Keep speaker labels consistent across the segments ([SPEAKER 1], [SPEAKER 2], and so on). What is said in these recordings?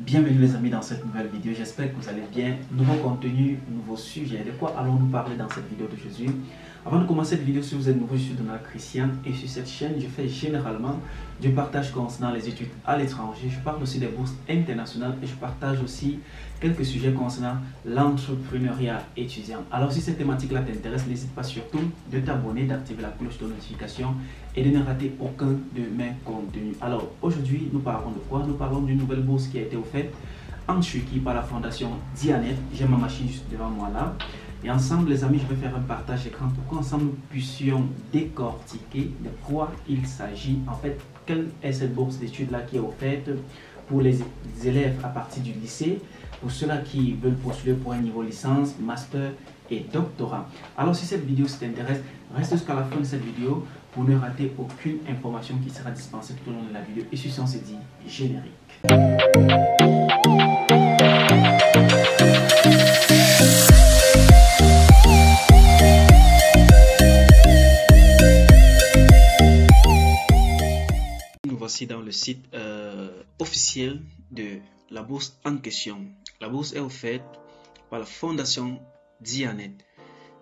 [SPEAKER 1] Bienvenue les amis dans cette nouvelle vidéo, j'espère que vous allez bien. Nouveau contenu, nouveau sujet. De quoi allons-nous parler dans cette vidéo d'aujourd'hui? Avant de commencer cette vidéo, si vous êtes nouveau, je suis Donald Christian et sur cette chaîne, je fais généralement du partage concernant les études à l'étranger. Je parle aussi des bourses internationales et je partage aussi quelques sujets concernant l'entrepreneuriat étudiant. Alors si cette thématique-là t'intéresse, n'hésite pas surtout de t'abonner, d'activer la cloche de notification et de ne rater aucun de mes contenus. Alors aujourd'hui, nous parlons de quoi? Nous parlons d'une nouvelle bourse qui a été offerte en Turquie par la fondation Diyanet. J'ai ma machine juste devant moi là. Et ensemble, les amis, je vais faire un partage d'écran pour qu'ensemble nous puissions décortiquer de quoi il s'agit. En fait, quelle est cette bourse d'études-là qui est offerte pour les élèves à partir du lycée, pour ceux-là qui veulent postuler pour un niveau licence, master et doctorat. Alors, si cette vidéo t'intéresse, reste jusqu'à la fin de cette vidéo pour ne rater aucune information qui sera dispensée tout au long de la vidéo. Et sur ce, on se dit générique. Voici dans le site officiel de la bourse en question. La bourse est offerte par la fondation Diyanet,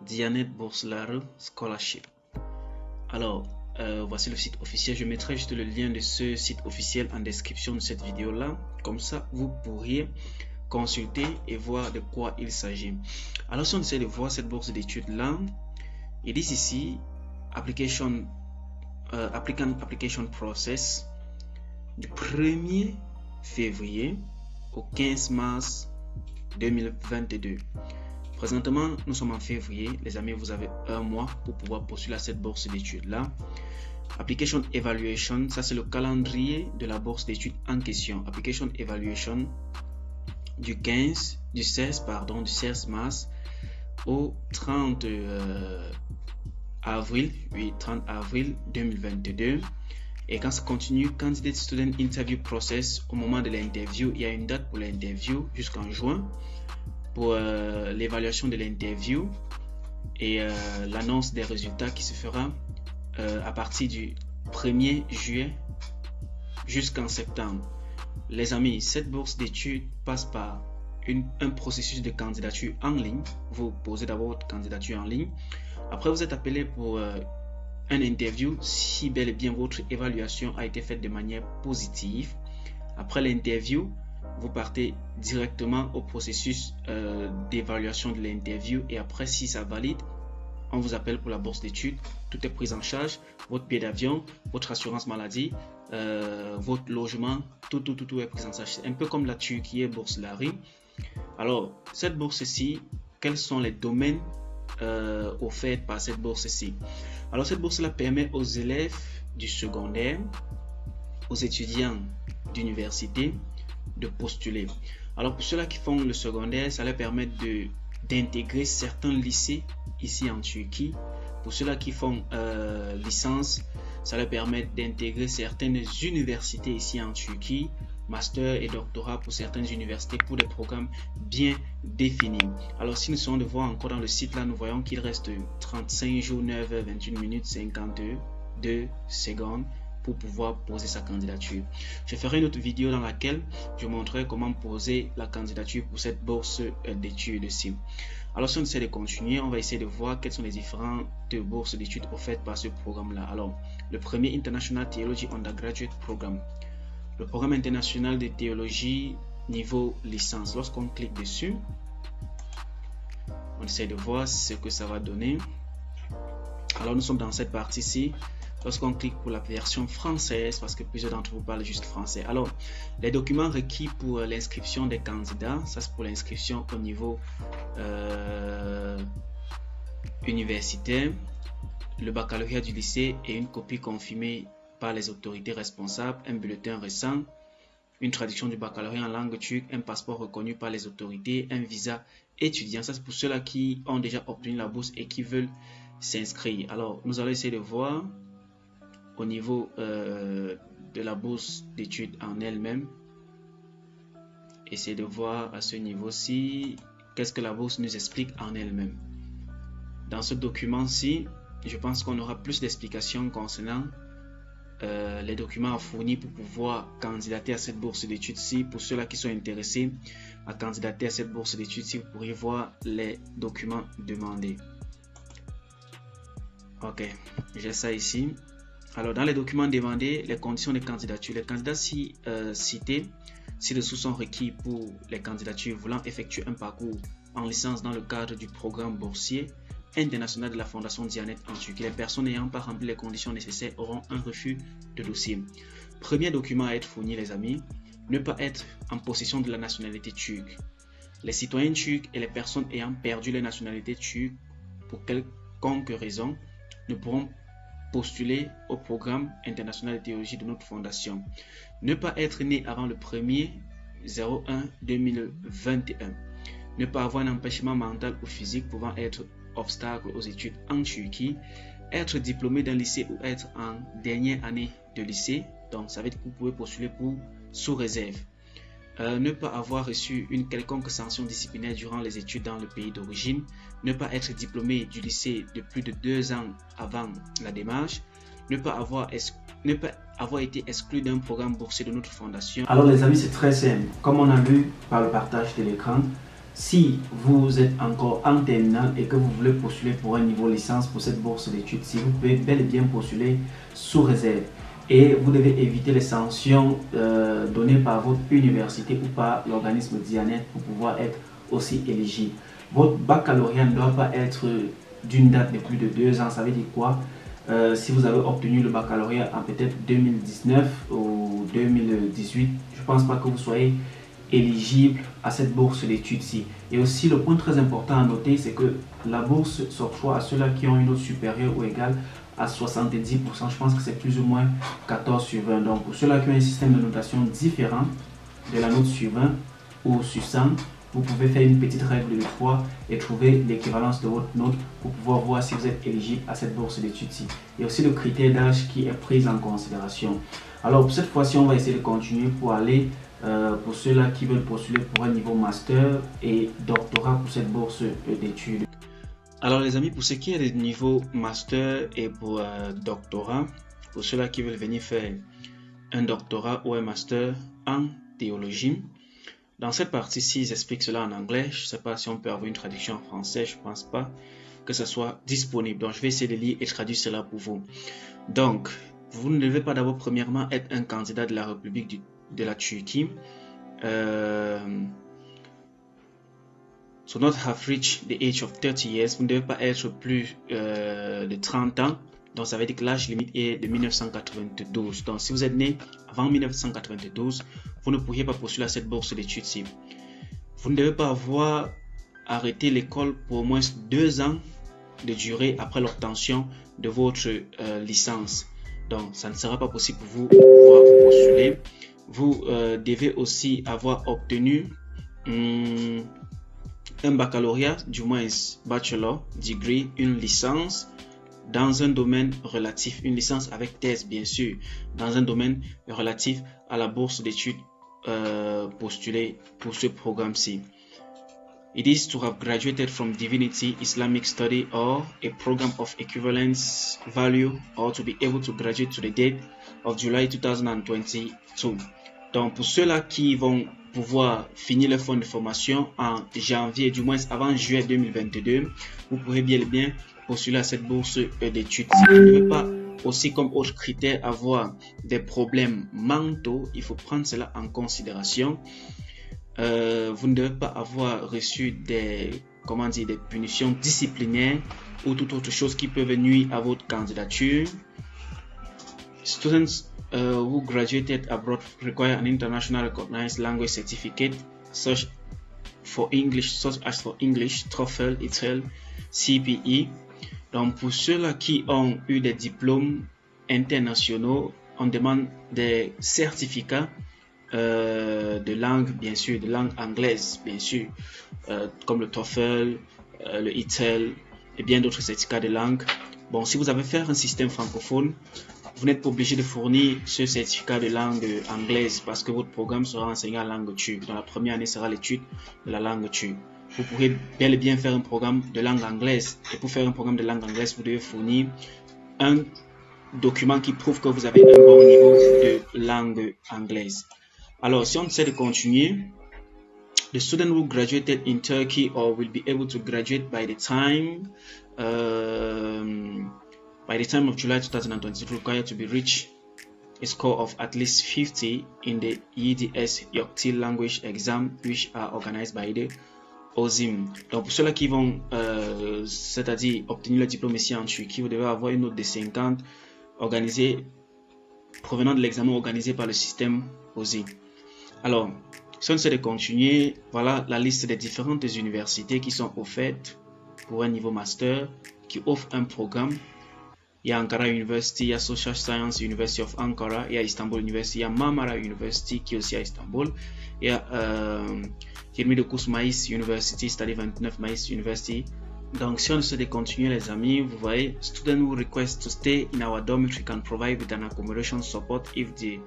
[SPEAKER 1] Diyanet Burslar Scholarship. Alors, voici le site officiel. Je mettrai juste le lien de ce site officiel en description de cette vidéo là. Comme ça, vous pourriez consulter et voir de quoi il s'agit. Alors, si on essaie de voir cette bourse d'études là, ils disent ici applicant application process du 1er février au 15 mars 2022. Présentement, nous sommes en février. Les amis, vous avez un mois pour pouvoir postuler à cette bourse d'études là. Application evaluation, ça c'est le calendrier de la bourse d'études en question. Application evaluation du 16 mars au 30 avril 2022. Et quand ça continue, candidate student interview process, au moment de l'interview, il y a une date pour l'interview jusqu'en juin pour l'évaluation de l'interview et l'annonce des résultats qui se fera à partir du 1er juillet jusqu'en septembre. Les amis, cette bourse d'études passe par un processus de candidature en ligne. Vous posez d'abord votre candidature en ligne. Après, vous êtes appelé pour un interview si bel et bien votre évaluation a été faite de manière positive. Après l'interview, vous partez directement au processus d'évaluation de l'interview et après, si ça valide, on vous appelle pour la bourse d'études. Tout est pris en charge, votre billet d'avion, votre assurance maladie, votre logement, tout est pris en charge. C'est un peu comme la Turquie et Bourse Lari. Alors, cette bourse-ci, quels sont les domaines offerts par cette bourse-ci? Alors, cette bourse-là permet aux élèves du secondaire, aux étudiants d'université de postuler. Alors, pour ceux-là qui font le secondaire, ça leur permet d'intégrer certains lycées ici en Turquie. Pour ceux-là qui font licence, ça leur permet d'intégrer certaines universités ici en Turquie, master et doctorat pour certaines universités pour des programmes bien définis. Alors si nous sommes de voir encore dans le site là, nous voyons qu'il reste 35 jours, 9h, 21 minutes, 52 secondes pour pouvoir poser sa candidature. Je ferai une autre vidéo dans laquelle je montrerai comment poser la candidature pour cette bourse d'études ici. Alors si on essaie de continuer, on va essayer de voir quelles sont les différentes bourses d'études offertes par ce programme là. Alors le premier International Theology Undergraduate Program, le programme international de théologie niveau licence. Lorsqu'on clique dessus, on essaie de voir ce que ça va donner. Alors nous sommes dans cette partie-ci. Lorsqu'on clique pour la version française, parce que plusieurs d'entre vous parlent juste français. Alors, les documents requis pour l'inscription des candidats, ça c'est pour l'inscription au niveau universitaire, le baccalauréat du lycée et une copie confirmée par les autorités responsables, un bulletin récent, une traduction du baccalauréat en langue turque, un passeport reconnu par les autorités, un visa étudiant. Ça c'est pour ceux-là qui ont déjà obtenu la bourse et qui veulent s'inscrire. Alors, nous allons essayer de voir au niveau de la bourse d'études en elle-même. Essayez de voir à ce niveau-ci qu'est-ce que la bourse nous explique en elle-même. Dans ce document-ci, je pense qu'on aura plus d'explications concernant les documents à fournir pour pouvoir candidater à cette bourse d'études-ci. Pour ceux-là qui sont intéressés à candidater à cette bourse d'études-ci, vous pourriez voir les documents demandés. Ok, j'ai ça ici. Alors, dans les documents demandés, les conditions de candidature. Les candidats cités ci-dessous sont requis pour les candidatures voulant effectuer un parcours en licence dans le cadre du programme boursier international de la Fondation Diyanet en Turquie. Les personnes n'ayant pas rempli les conditions nécessaires auront un refus de dossier. Premier document à être fourni, les amis, ne pas être en possession de la nationalité turque. Les citoyens turcs et les personnes ayant perdu la nationalité turque pour quelconque raison ne pourront postuler au programme international de théologie de notre fondation. Ne pas être né avant le 1er 01 2021. Ne pas avoir un empêchement mental ou physique pouvant être obstacle aux études en Turquie. Être diplômé d'un lycée ou être en dernière année de lycée. Donc ça veut dire que vous pouvez postuler pour sous réserve. Ne pas avoir reçu une quelconque sanction disciplinaire durant les études dans le pays d'origine, ne pas être diplômé du lycée de plus de 2 ans avant la démarche, ne pas avoir été exclu d'un programme boursier de notre fondation. Alors les amis, c'est très simple. Comme on a vu par le partage de l'écran, si vous êtes encore en terminale et que vous voulez postuler pour un niveau licence pour cette bourse d'études, si vous pouvez bel et bien postuler sous réserve. Et vous devez éviter les sanctions données par votre université ou par l'organisme Diyanet pour pouvoir être aussi éligible. Votre baccalauréat ne doit pas être d'une date de plus de 2 ans. Ça veut dire quoi? Si vous avez obtenu le baccalauréat en peut-être 2019 ou 2018, je ne pense pas que vous soyez éligible à cette bourse d'études-ci. Et aussi, le point très important à noter, c'est que la bourse s'octroie à ceux-là qui ont une note supérieure ou égale à 70%, je pense que c'est plus ou moins 14 sur 20. Donc pour ceux-là qui ont un système de notation différent de la note sur 20 ou sur 100, vous pouvez faire une petite règle de 3 et trouver l'équivalence de votre note pour pouvoir voir si vous êtes éligible à cette bourse d'études-ci. Il y a aussi le critère d'âge qui est pris en considération. Alors pour cette fois-ci, on va essayer de continuer pour aller pour ceux-là qui veulent postuler pour un niveau master et doctorat pour cette bourse d'études. Alors les amis, pour ce qui est des niveaux master et pour doctorat, pour ceux-là qui veulent venir faire un doctorat ou un master en théologie, dans cette partie-ci, j'explique cela en anglais. Je ne sais pas si on peut avoir une traduction en français, je ne pense pas que ce soit disponible. Donc je vais essayer de lire et traduire cela pour vous. Donc, vous ne devez pas d'abord premièrement être un candidat de la République de la Turquie. So not have reached the age of 30 years, vous ne devez pas être plus de 30 ans, donc ça veut dire que l'âge limite est de 1992. Donc si vous êtes né avant 1992, vous ne pourriez pas postuler à cette bourse d'études-ci. Vous ne devez pas avoir arrêté l'école pour au moins 2 ans de durée après l'obtention de votre licence. Donc ça ne sera pas possible pour vous de pouvoir postuler. Vous devez aussi avoir obtenu un baccalauréat, du moins bachelor degree, une licence dans un domaine relatif, une licence avec thèse bien sûr, dans un domaine relatif à la bourse d'études postulée pour ce programme-ci. It is to have graduated from Divinity Islamic Study or a program of equivalence value or to be able to graduate to the date of July 2022. Donc pour ceux-là qui vont pouvoir finir le fonds de formation en janvier, du moins avant juillet 2022, vous pourrez bien et bien postuler à cette bourse d'études. Si vous ne devez pas aussi comme autre critère avoir des problèmes mentaux, il faut prendre cela en considération. Vous ne devez pas avoir reçu des punitions disciplinaires ou toute autre chose qui peuvent nuire à votre candidature. Students who graduated abroad require an international recognized language certificate such as for English, TOEFL, IELTS, CPE. Donc pour ceux-là qui ont eu des diplômes internationaux, on demande des certificats de langue, bien sûr, de langue anglaise, bien sûr, comme le TOEFL, le IELTS et bien d'autres certificats de langue. Bon, si vous avez fait un système francophone, vous n'êtes pas obligé de fournir ce certificat de langue anglaise parce que votre programme sera enseigné en langue turque. Dans la première année sera l'étude de la langue turque. Vous pourrez bel et bien faire un programme de langue anglaise. Et pour faire un programme de langue anglaise, vous devez fournir un documents qui prouvent que vous avez un bon niveau de langue anglaise. Alors, si on essaie de continuer, the student who graduated in Turkey or will be able to graduate by the time of July 2020 required to be reached a score of at least 50 in the EDS Yoktil language exam which are organized by the OSIM. Donc pour ceux-là qui vont c'est-à-dire obtenir le diplôme ici en Turquie, vous devez avoir une note de 50 organisée provenant de l'examen organisé par le système OSIM. Alors, si on essaie de continuer, voilà la liste des différentes universités qui sont offertes pour un niveau master, qui offrent un programme. Il y a Ankara University, il y a Social Science University of Ankara, il y a Istanbul University, il y a Marmara University qui est aussi à Istanbul, il y a 29 Mayıs University, c'est-à-dire 29 Mayıs University. Donc si on essaie de continuer les amis, vous voyez, student who request to stay in our dormitory can provide with an accommodation support if the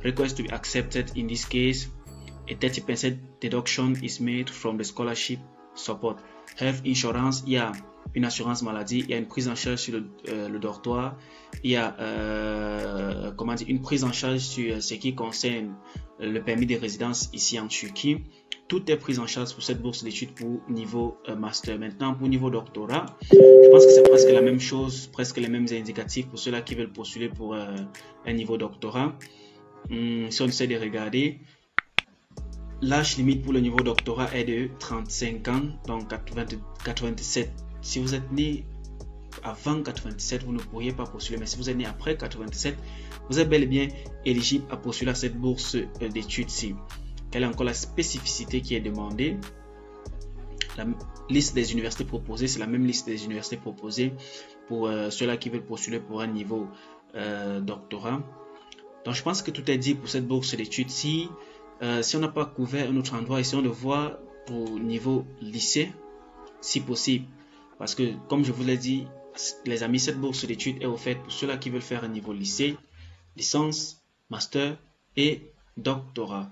[SPEAKER 1] request to be accepted. In this case, a 30% deduction is made from the scholarship support. Health insurance, il y a une assurance maladie, il y a une prise en charge sur le dortoir, il y a comment dire, une prise en charge sur ce qui concerne le permis de résidence ici en Turquie. Tout est pris en charge pour cette bourse d'études pour niveau master. Maintenant, pour niveau doctorat, je pense que c'est presque la même chose, presque les mêmes indicatifs pour ceux-là qui veulent postuler pour un niveau doctorat. Si on essaie de regarder, l'âge limite pour le niveau doctorat est de 35 ans, donc 97. Si vous êtes né avant 97, vous ne pourriez pas postuler, mais si vous êtes né après 97, vous êtes bel et bien éligible à postuler à cette bourse d'études-ci. Quelle est encore la spécificité qui est demandée? La liste des universités proposées, c'est la même liste des universités proposées pour ceux-là qui veulent postuler pour un niveau doctorat. Donc je pense que tout est dit pour cette bourse d'études-ci. Si on n'a pas couvert un autre endroit, essayons de voir pour niveau lycée, si possible. Parce que, comme je vous l'ai dit, les amis, cette bourse d'études est offerte pour ceux-là qui veulent faire un niveau lycée, licence, master et doctorat.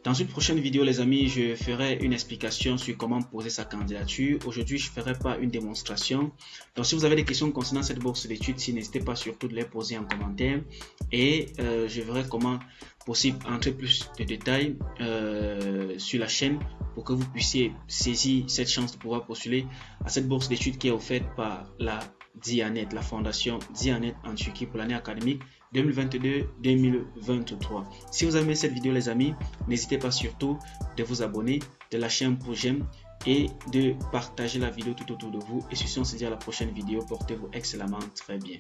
[SPEAKER 1] Dans une prochaine vidéo, les amis, je ferai une explication sur comment poser sa candidature. Aujourd'hui, je ne ferai pas une démonstration. Donc, si vous avez des questions concernant cette bourse d'études, n'hésitez pas surtout de les poser en commentaire. Et je verrai comment possible entrer plus de détails sur la chaîne pour que vous puissiez saisir cette chance de pouvoir postuler à cette bourse d'études qui est offerte par la Diyanet, la fondation Diyanet en Turquie pour l'année académique 2022-2023. Si vous avez aimé cette vidéo les amis, n'hésitez pas surtout de vous abonner, de lâcher un pouce j'aime et de partager la vidéo tout autour de vous. Et sur ce, on se dit à la prochaine vidéo. Portez-vous excellemment très bien.